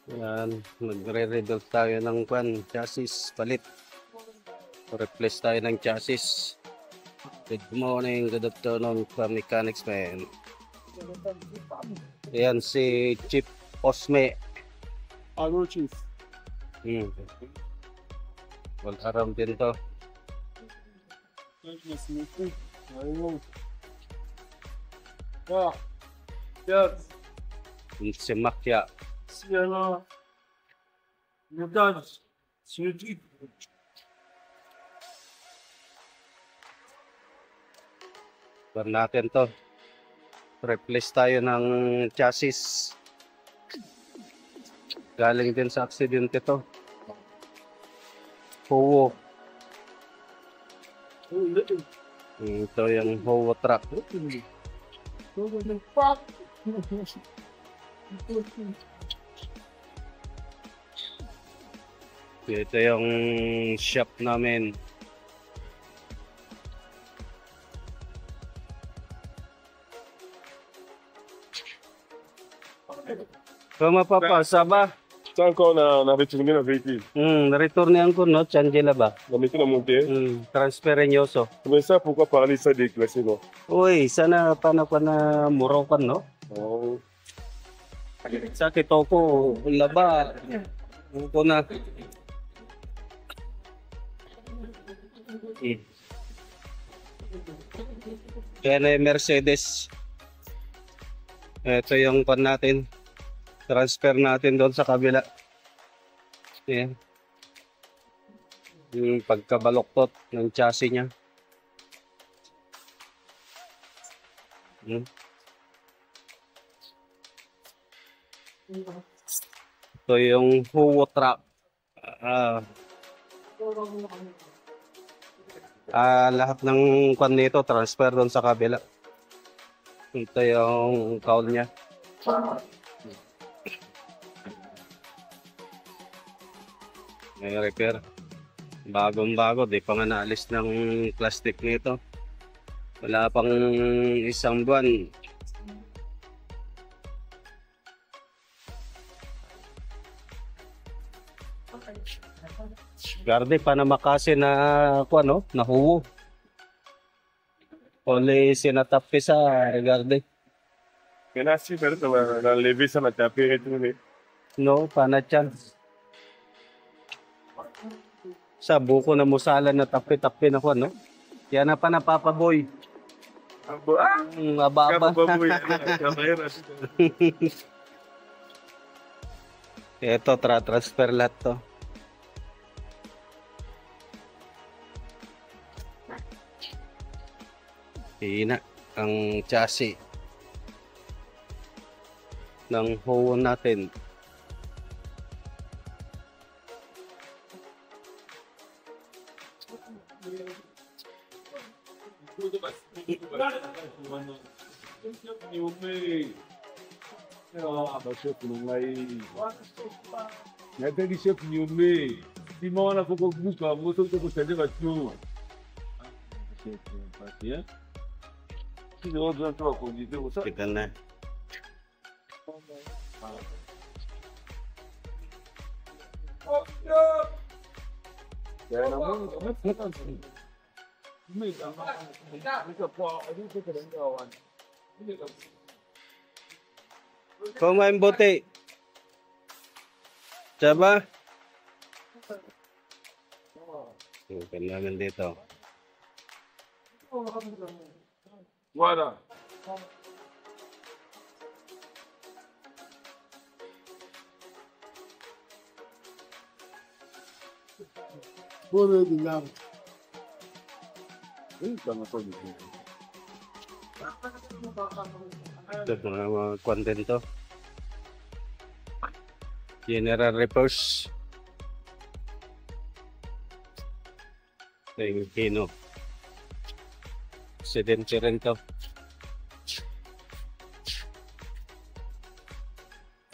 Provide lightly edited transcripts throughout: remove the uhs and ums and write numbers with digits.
Yan, magre-rebuild tayo ng chassis palit. Replace tayo ng chassis. Good morning, good afternoon, mechanics man. Yan si Chief Osme. Ano, Chief? Wal aram din to. Ayun. Ah, yes. Si Makya. Siya Yudan. Siyuti. Bar natin to. Replace tayo ng chassis. Galing din sa aksidente to. Howo. Ito yung Howo truck. Ito yung shop namin. Kung mapapasa ba? Saan ko na return na vehicle? Na-return ko no, Chandela ba? Gamito na munti. Transferenyoso. Começar por para ali sair de classe, no? Uy, sana paano pa na muraw no? Oh. Sakit ako, laba. Upo na. Kaya na yung Mercedes. Ito yung pan natin. Transfer natin doon sa kabila. Ayan. Yung pagkabaloktot ng chassis niya. Ito yung Howo truck. Lahat ng kwan nito transfer doon sa kabila. Ito yung cowl niya. May repair. Bagong-bago, di pa nga naalis ng plastic nito. Wala pang isang buwan. Garde pa na makasi na no? Na Howo. Only sinatapi sa Garde. Kaya si pero na levi sa natapi ito ni. No, pana chance. Sa buko na musala na tapi-tapi na no? Kaya na pa napapaboy. Ababa. Ito, transfer lahat to. Hina ang chassis ng Howo natin. Kita na. Kumain bote. Diba? Kailangan dito. Wala. Puro dilam. Ito mga content to. General repairs. Yung Hino. Aksidente rin to.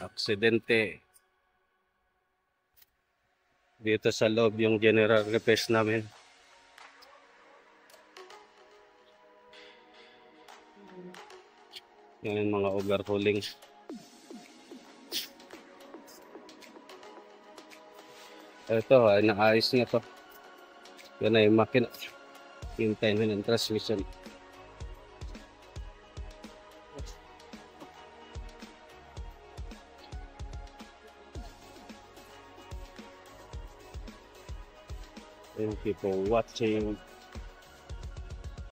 Aksidente. Dito sa loob yung general repairs namin. Yan yung mga overhauling. Ito, ay naayos niya to. Yan ay makina. Hintayin mo ng transmission. Thank you for watching.